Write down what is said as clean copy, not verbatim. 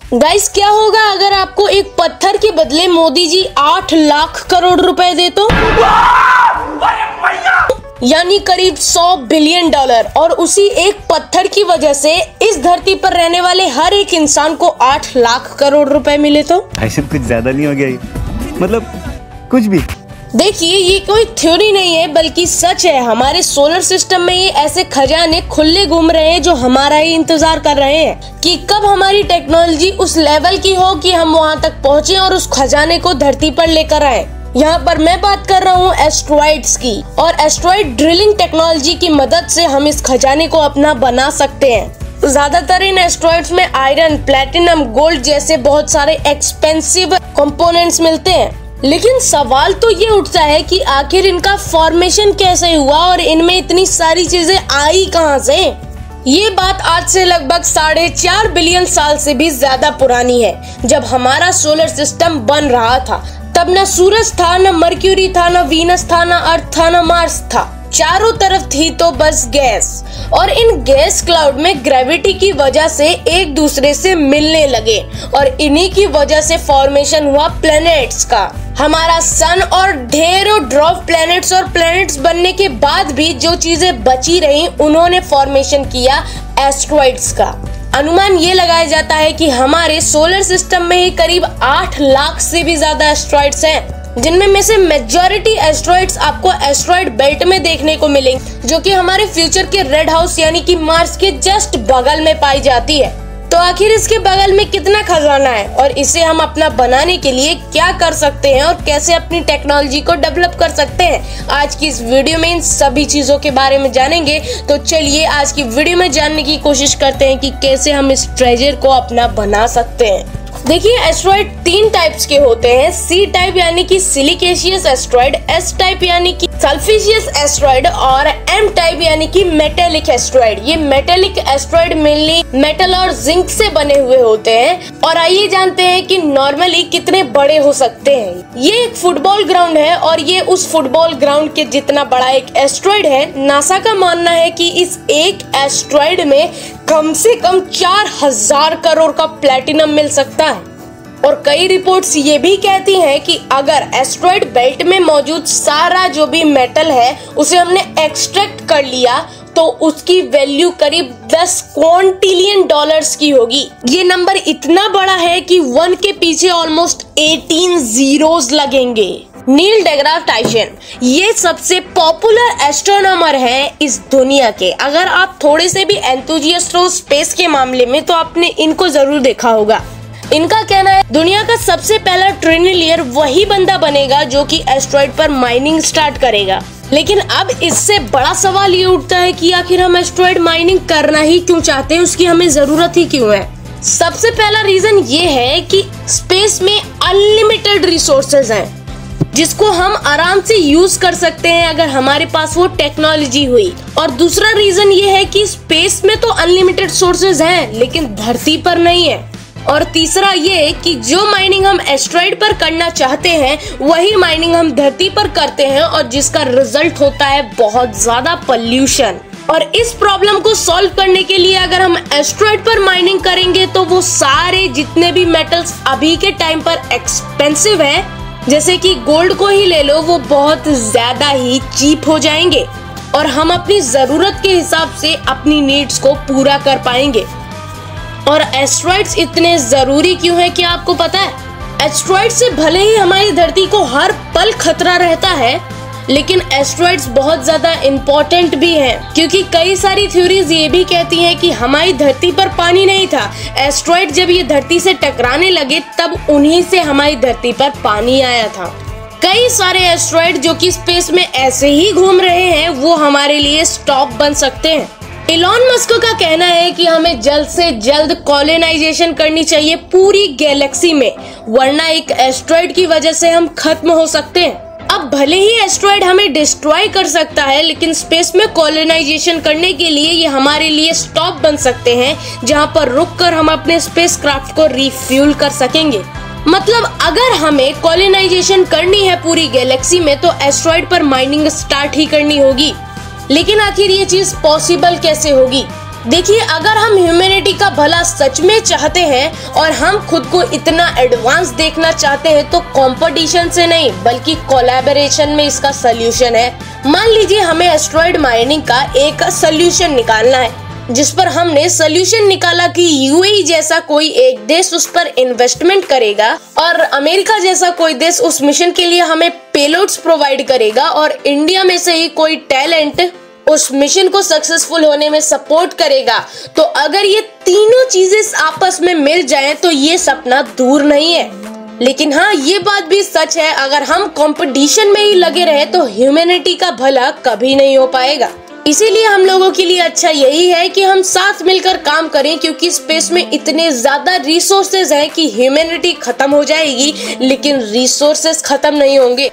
Guys, क्या होगा अगर आपको एक पत्थर के बदले मोदी जी 8 लाख करोड़ रुपए दे तो? यानी करीब 100 बिलियन डॉलर। और उसी एक पत्थर की वजह से इस धरती पर रहने वाले हर एक इंसान को 8 लाख करोड़ रुपए मिले तो? ऐसे कुछ ज्यादा नहीं हो गया ये? मतलब कुछ भी। देखिए, ये कोई थ्योरी नहीं है बल्कि सच है। हमारे सोलर सिस्टम में ये ऐसे खजाने खुले घूम रहे हैं जो हमारा ही इंतजार कर रहे हैं कि कब हमारी टेक्नोलॉजी उस लेवल की हो कि हम वहाँ तक पहुँचे और उस खजाने को धरती पर लेकर आए। यहाँ पर मैं बात कर रहा हूँ एस्ट्रॉइड्स की, और एस्ट्रॉइड ड्रिलिंग टेक्नोलॉजी की मदद से हम इस खजाने को अपना बना सकते हैं। ज्यादातर इन एस्ट्रॉइड्स में आयरन, प्लेटिनम, गोल्ड जैसे बहुत सारे एक्सपेंसिव कंपोनेंट्स मिलते हैं। लेकिन सवाल तो ये उठता है कि आखिर इनका फॉर्मेशन कैसे हुआ और इनमें इतनी सारी चीजें आई कहां से? ये बात आज से लगभग 4.5 बिलियन साल से भी ज्यादा पुरानी है। जब हमारा सोलर सिस्टम बन रहा था तब न सूरज था, न मर्क्यूरी था, न वीनस था, न अर्थ था, न मार्स था। चारों तरफ थी तो बस गैस, और इन गैस क्लाउड में ग्रेविटी की वजह से एक दूसरे से मिलने लगे और इन्हीं की वजह से फॉर्मेशन हुआ प्लैनेट्स का। हमारा सन और ढेरों ड्वार्फ प्लैनेट्स और प्लैनेट्स बनने के बाद भी जो चीजें बची रही उन्होंने फॉर्मेशन किया एस्ट्रॉइड्स का। अनुमान ये लगाया जाता है कि हमारे सोलर सिस्टम में ही करीब 8 लाख से भी ज्यादा एस्ट्रॉइड्स हैं, जिनमें में से मेजॉरिटी एस्ट्रॉइड्स आपको एस्ट्रॉइड बेल्ट में देखने को मिलेंगे, जो कि हमारे फ्यूचर के रेड हाउस यानी कि मार्स के जस्ट बगल में पाई जाती है। तो आखिर इसके बगल में कितना खजाना है और इसे हम अपना बनाने के लिए क्या कर सकते हैं और कैसे अपनी टेक्नोलॉजी को डेवलप कर सकते हैं, आज की इस वीडियो में इन सभी चीजों के बारे में जानेंगे। तो चलिए आज की वीडियो में जानने की कोशिश करते हैं कि कैसे हम इस ट्रेजर को अपना बना सकते हैं। देखिए, एस्ट्रॉइड 3 टाइप्स के होते हैं। सी टाइप यानी कि सिलिकेशियस एस्ट्रॉइड, एस टाइप यानी कि सल्फिशियस एस्ट्रॉइड और एम टाइप यानी कि मेटेलिक एस्ट्रॉइड। ये मेटेलिक एस्ट्रॉइड मेनली मेटल और जिंक से बने हुए होते हैं। और आइए जानते हैं कि नॉर्मली कितने बड़े हो सकते हैं। ये एक फुटबॉल ग्राउंड है और ये उस फुटबॉल ग्राउंड के जितना बड़ा एक एस्ट्रॉइड है। नासा का मानना है कि इस एक एस्ट्रॉइड में कम से कम 4000 करोड़ का प्लेटिनम मिल सकता है। और कई रिपोर्ट्स ये भी कहती हैं कि अगर एस्ट्रॉइड बेल्ट में मौजूद सारा जो भी मेटल है उसे हमने एक्सट्रैक्ट कर लिया तो उसकी वैल्यू करीब 10 क्वांटिलियन डॉलर्स की होगी। ये नंबर इतना बड़ा है कि 1 के पीछे ऑलमोस्ट 18 जीरोस लगेंगे। नील डेग्रास टाइसन ये सबसे पॉपुलर एस्ट्रोनॉमर हैं इस दुनिया के। अगर आप थोड़े से भी एंथुजियास्ट हो स्पेस के मामले में तो आपने इनको जरूर देखा होगा। इनका कहना है दुनिया का सबसे पहला ट्रिलियनियर वही बंदा बनेगा जो कि एस्ट्रॉइड पर माइनिंग स्टार्ट करेगा। लेकिन अब इससे बड़ा सवाल ये उठता है कि आखिर हम एस्ट्रॉइड माइनिंग करना ही क्यों चाहते हैं, उसकी हमें जरूरत ही क्यों है? सबसे पहला रीजन ये है कि स्पेस में अनलिमिटेड रिसोर्सेज हैं जिसको हम आराम से यूज कर सकते हैं अगर हमारे पास वो टेक्नोलॉजी हुई। और दूसरा रीजन ये है कि स्पेस में तो अनलिमिटेड सोर्सेज हैं लेकिन धरती पर नहीं है। और तीसरा ये कि जो माइनिंग हम एस्ट्रॉइड पर करना चाहते हैं वही माइनिंग हम धरती पर करते हैं और जिसका रिजल्ट होता है बहुत ज्यादा पोल्यूशन। और इस प्रॉब्लम को सॉल्व करने के लिए अगर हम एस्ट्रॉइड पर माइनिंग करेंगे तो वो सारे जितने भी मेटल्स अभी के टाइम पर एक्सपेंसिव है, जैसे कि गोल्ड को ही ले लो, वो बहुत ज्यादा ही चीप हो जाएंगे और हम अपनी जरूरत के हिसाब से अपनी नीड्स को पूरा कर पाएंगे। और एस्ट्रॉइड्स इतने जरूरी क्यों है क्या आपको पता है? एस्ट्रॉइड से भले ही हमारी धरती को हर पल खतरा रहता है, लेकिन एस्ट्रॉइड्स बहुत ज्यादा इम्पोर्टेंट भी हैं, क्योंकि कई सारी थ्योरीज ये भी कहती हैं कि हमारी धरती पर पानी नहीं था। एस्ट्रॉइड जब ये धरती से टकराने लगे तब उन्हीं से हमारी धरती पर पानी आया था। कई सारे एस्ट्रॉइड जो कि स्पेस में ऐसे ही घूम रहे हैं वो हमारे लिए स्टॉप बन सकते हैं। इलॉन मस्क का कहना है कि हमें जल्द से जल्द कॉलोनाइजेशन करनी चाहिए पूरी गैलेक्सी में, वरना एक एस्ट्रॉइड की वजह से हम खत्म हो सकते हैं। अब भले ही एस्ट्रॉइड हमें डिस्ट्रॉय कर सकता है, लेकिन स्पेस में कॉलोनाइजेशन करने के लिए ये हमारे लिए स्टॉप बन सकते हैं जहां पर रुककर हम अपने स्पेसक्राफ्ट को रिफ्यूल कर सकेंगे। मतलब अगर हमें कॉलोनाइजेशन करनी है पूरी गैलेक्सी में तो एस्ट्रॉइड पर माइनिंग स्टार्ट ही करनी होगी। लेकिन आखिर ये चीज पॉसिबल कैसे होगी? देखिए, अगर हम ह्यूमैनिटी का भला सच में चाहते हैं और हम खुद को इतना एडवांस देखना चाहते हैं तो कंपटीशन से नहीं बल्कि कोलैबोरेशन में इसका सलूशन है। मान लीजिए हमें एस्ट्रॉयड माइनिंग का एक सलूशन निकालना है, जिस पर हमने सलूशन निकाला कि यूएई जैसा कोई एक देश उस पर इन्वेस्टमेंट करेगा और अमेरिका जैसा कोई देश उस मिशन के लिए हमें पेलोड्स प्रोवाइड करेगा और इंडिया में से ही कोई टैलेंट उस मिशन को सक्सेसफुल होने में सपोर्ट करेगा। तो अगर ये तीनों चीजें आपस में मिल जाएं तो ये सपना दूर नहीं है। लेकिन हाँ, ये बात भी सच है, अगर हम कंपटीशन में ही लगे रहे तो ह्यूमैनिटी का भला कभी नहीं हो पाएगा। इसीलिए हम लोगों के लिए अच्छा यही है कि हम साथ मिलकर काम करें, क्योंकि स्पेस में इतने ज्यादा रिसोर्सेज हैं कि ह्यूमैनिटी खत्म हो जाएगी लेकिन रिसोर्सेज खत्म नहीं होंगे।